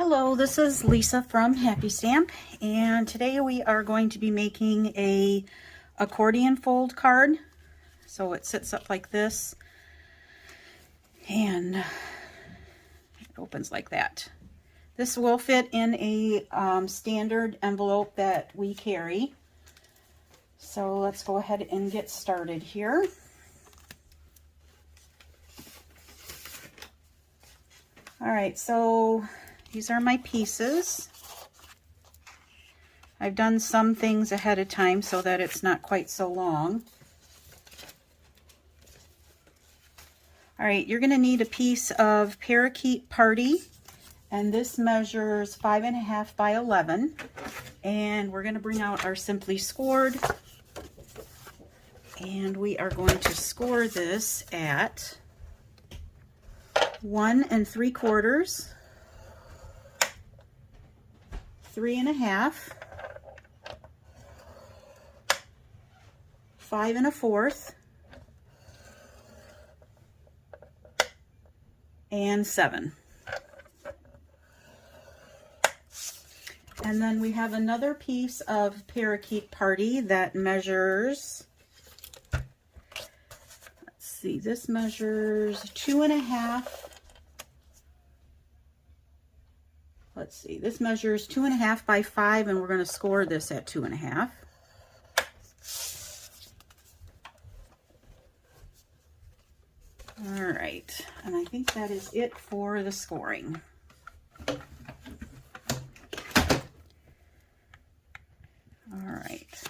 Hello, this is Lisa from Happy Stamp, and today we are going to be making a accordion fold card. So it sits up like this and it opens like that. This will fit in a standard envelope that we carry. So let's go ahead and get started here. All right, so these are my pieces. I've done some things ahead of time so that it's not quite so long. All right, you're gonna need a piece of Parakeet Party, and this measures 5.5 by 11. And we're gonna bring out our Simply Scored, and we are going to score this at 1 3/4, 3 1/2, 5 1/4, and 7. And then we have another piece of Parakeet Party that measures, let's see, this measures 2 1/2. Let's see, this measures 2 1/2 by 5, and we're going to score this at 2 1/2. All right, and I think that is it for the scoring. All right,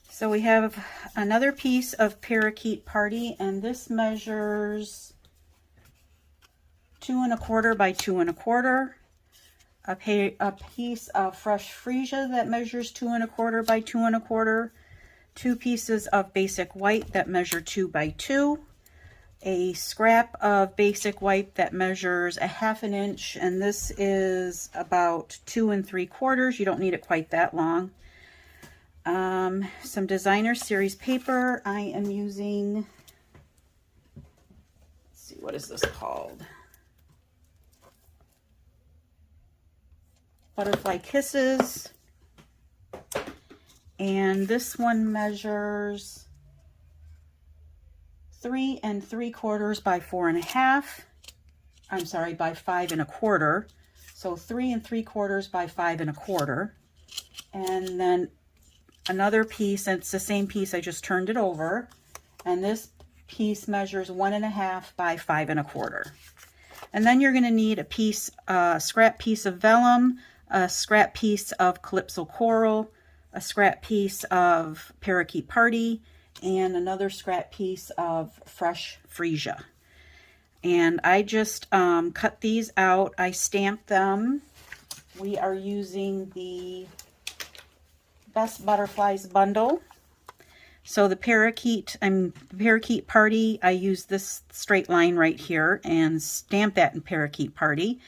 so we have another piece of Parakeet Party, and this measures 2 1/4 by 2 1/4. A piece of fresh freesia that measures 2 1/4 by 2 1/4, 2 pieces of basic white that measure 2 by 2, a scrap of basic white that measures 1/2 inch, and this is about 2 3/4. You don't need it quite that long. Some designer series paper. I am using, let's see, what is this called? Butterfly Kisses, and this one measures 3 3/4 by 4 1/2. I'm sorry, by 5 1/4. So 3 3/4 by 5 1/4, and then another piece, and it's the same piece, I just turned it over, and this piece measures 1 1/2 by 5 1/4. And then you're going to need a piece, scrap piece of vellum, a scrap piece of Calypso Coral, a scrap piece of Parakeet Party, and another scrap piece of fresh freesia. And I just cut these out. I stamped them. We are using the Best Butterflies bundle. So the Parakeet Party, I use this straight line right here and stamp that in Parakeet Party.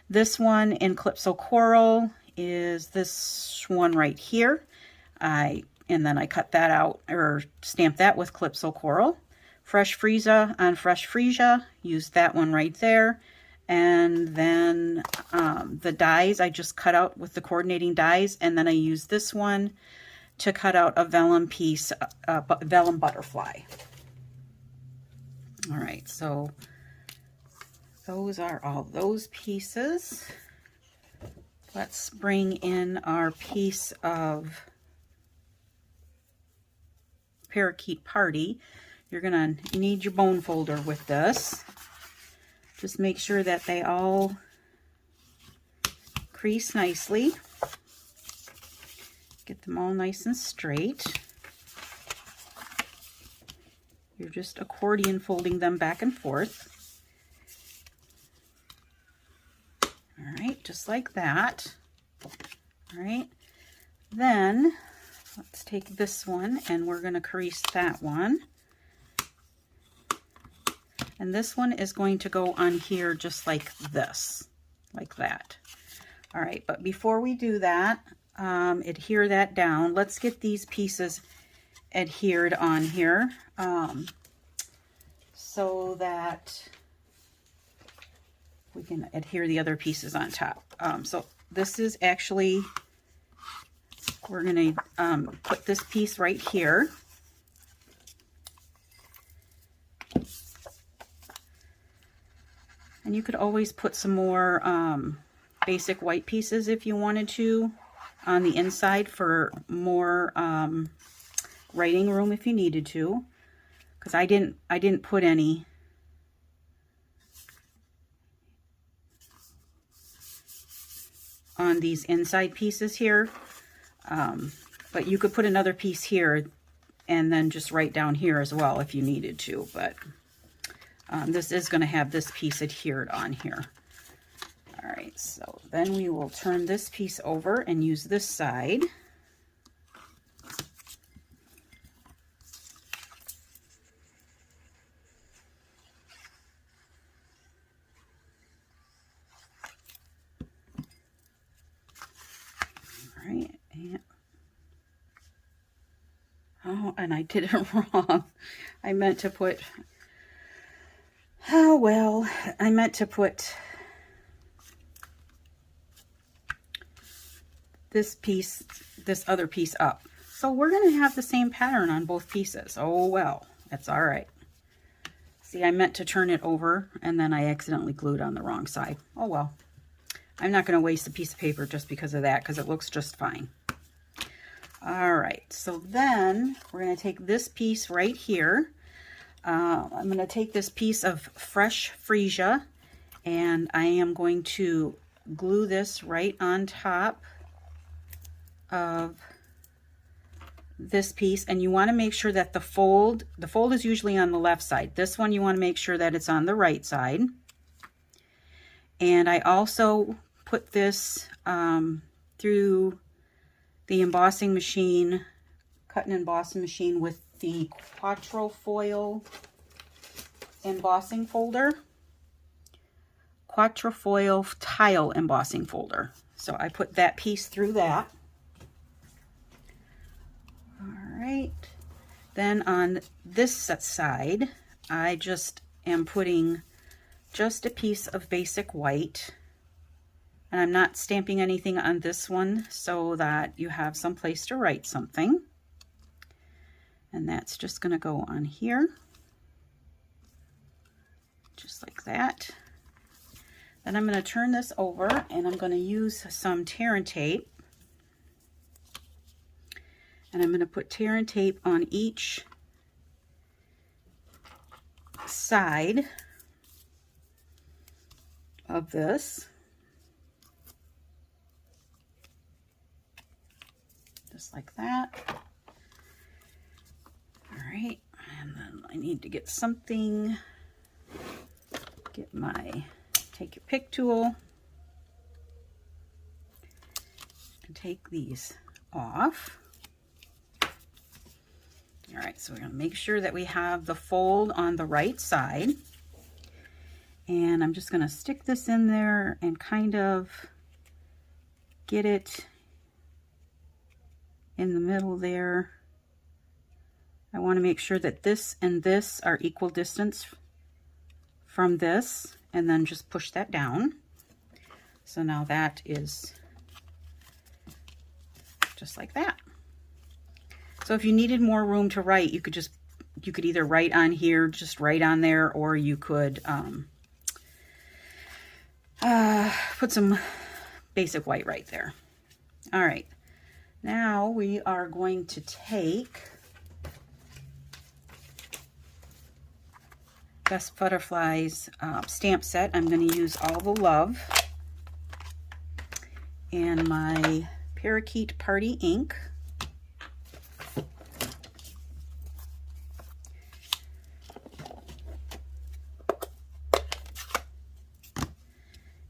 This one in Calypso Coral is this one right here. And then I cut that out, or stamp that with Calypso Coral. Fresh freesia on Fresh freesia, use that one right there. And then the dies I just cut out with the coordinating dies, and then I use this one to cut out a vellum piece, vellum butterfly. All right, so those are all those pieces. Let's bring in our piece of Parakeet Party. You're gonna need your bone folder with this. Just make sure that they all crease nicely. Get them all nice and straight. You're just accordion folding them back and forth. All right, just like that. All right, then let's take this one and we're going to crease that one. And this one is going to go on here just like this, like that. All right, but before we do that, adhere that down. Let's get these pieces adhered on here so that we can adhere the other pieces on top. So this is actually, we're going to put this piece right here. And you could always put some more basic white pieces if you wanted to on the inside for more writing room if you needed to. Because I didn't put any on these inside pieces here, but you could put another piece here and then just write down here as well if you needed to, but this is going to have this piece adhered on here. All right, so then we will turn this piece over and use this side. Oh, and I did it wrong. I meant to put, oh well, I meant to put this piece, this other piece up. So we're going to have the same pattern on both pieces. Oh well, that's all right. See, I meant to turn it over and then I accidentally glued on the wrong side. Oh well. I'm not going to waste a piece of paper just because of that, because it looks just fine. All right, so then we're going to take this piece right here. I'm going to take this piece of fresh freesia and I am going to glue this right on top of this piece. And you want to make sure that the fold is usually on the left side. This one you want to make sure that it's on the right side. And I also put this through the embossing machine, cut and embossing machine with the quatrefoil embossing folder, quatrefoil tile embossing folder. So I put that piece through that. All right. Then on this side, I just am putting just a piece of basic white. And I'm not stamping anything on this one so that you have some place to write something. And that's just going to go on here. Just like that. Then I'm going to turn this over and I'm going to use some tear and tape. And I'm going to put tear and tape on each side of this. Just like that. All right, and then I need to get something, take your pick tool and take these off. All right, so we're going to make sure that we have the fold on the right side. And I'm just going to stick this in there and kind of get it in the middle there. I want to make sure that this and this are equal distance from this, and then just push that down. So now that is just like that. So if you needed more room to write, you could either write on here, just write on there, or you could put some basic white right there. All right. Now we are going to take Best Butterflies stamp set. I'm going to use All the Love and my Parakeet Party ink.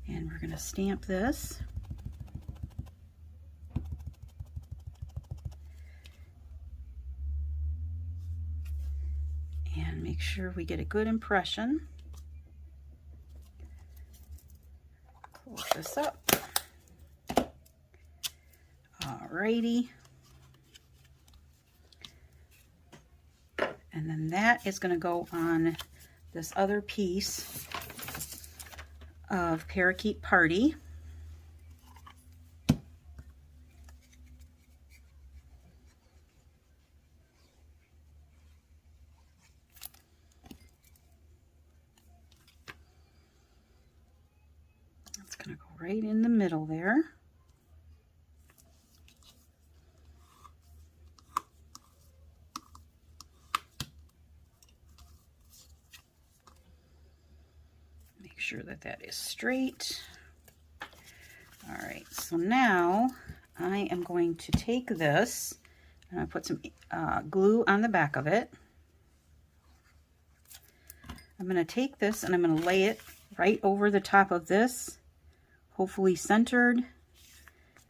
And we're going to stamp this. And make sure we get a good impression. Close this up. Alrighty. And then that is going to go on this other piece of Parakeet Party. It's going to go right in the middle there. Make sure that that is straight. All right, so now I am going to take this and I put some glue on the back of it. I'm going to take this and I'm going to lay it right over the top of this, hopefully centered,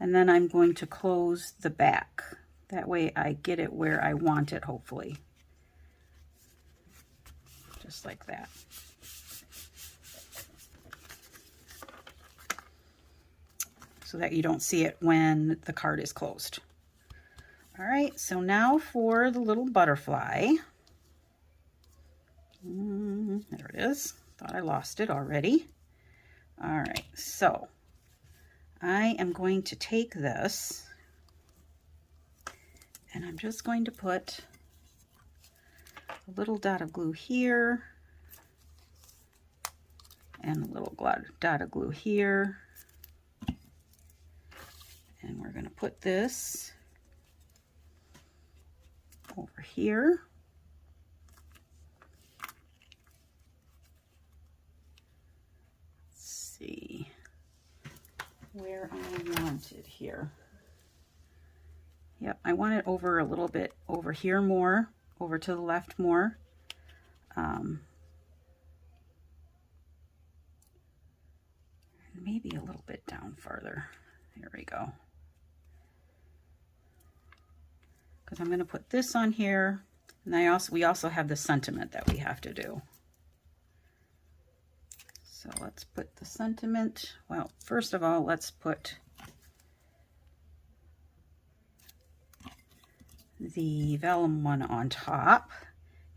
and then I'm going to close the back. That way I get it where I want it, hopefully. Just like that. So that you don't see it when the card is closed. All right, so now for the little butterfly. There it is. Thought I lost it already. All right, so I am going to take this and I'm just going to put a little dot of glue here and a little dot of glue here. And we're going to put this over here. Let's see where I want it here. Yep, I want it over a little bit over here more, over to the left more. Maybe a little bit down farther. There we go. Because I'm going to put this on here, and we also have the sentiment that we have to do. So let's put the sentiment. Well, first of all, let's put the vellum one on top.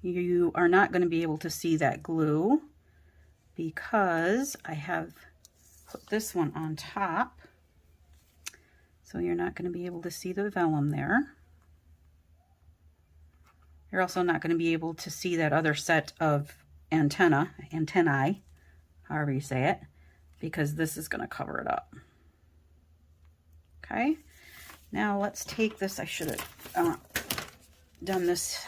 You are not going to be able to see that glue because I have put this one on top. So you're not going to be able to see the vellum there. You're also not going to be able to see that other set of antennae, however you say it, because this is going to cover it up. Okay, now let's take this. I should have done this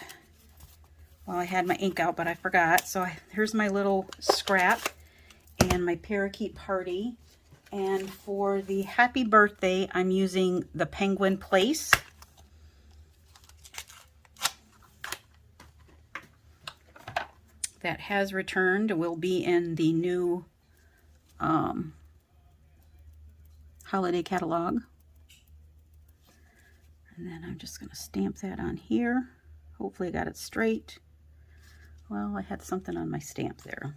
while I had my ink out, but I forgot. So here's my little scrap and my Parakeet Party. And for the happy birthday, I'm using the Penguin Place. That has returned, will be in the new holiday catalog. And then I'm just going to stamp that on here. Hopefully I got it straight. Well, I had something on my stamp there.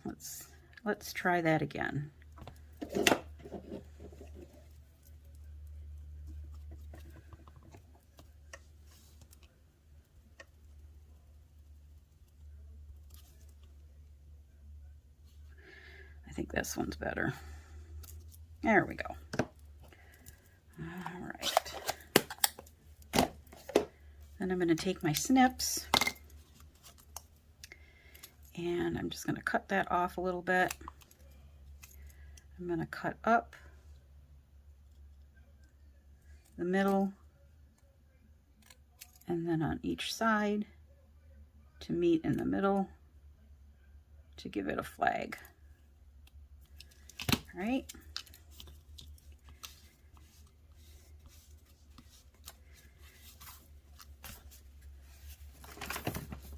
Let's try that again. I think this one's better. There we go. All right. Then I'm going to take my snips and I'm just going to cut that off a little bit. I'm going to cut up the middle and then on each side to meet in the middle to give it a flag. All right.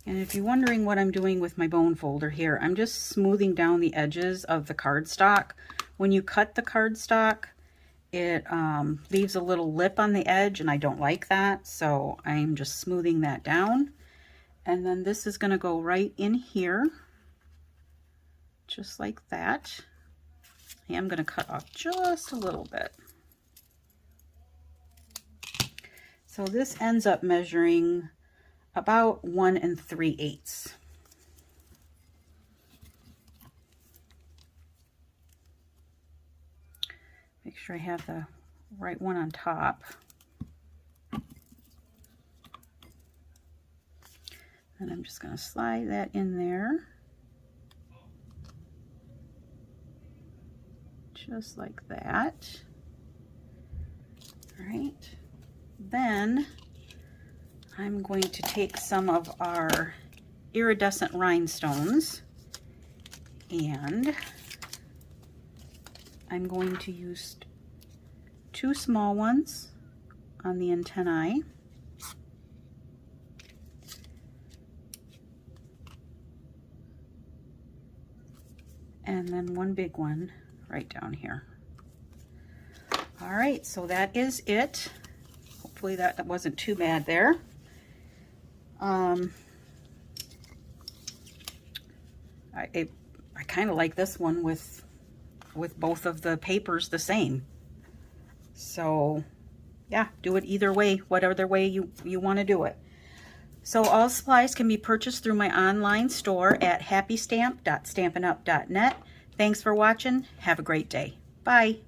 And if you're wondering what I'm doing with my bone folder here, I'm just smoothing down the edges of the cardstock. When you cut the cardstock, it leaves a little lip on the edge, and I don't like that, so I'm just smoothing that down. And then this is going to go right in here, just like that. I am going to cut off just a little bit. So this ends up measuring about 1 3/8. Make sure I have the right one on top. And I'm just going to slide that in there. Just like that. All right. Then I'm going to take some of our iridescent rhinestones and I'm going to use 2 small ones on the antennae. And then 1 big one right down here. All right, so that is it. Hopefully that wasn't too bad there. I kind of like this one with both of the papers the same. So yeah, do it either way, whatever way you want to do it. So all supplies can be purchased through my online store at happystamp.stampinup.net. Thanks for watching. Have a great day. Bye.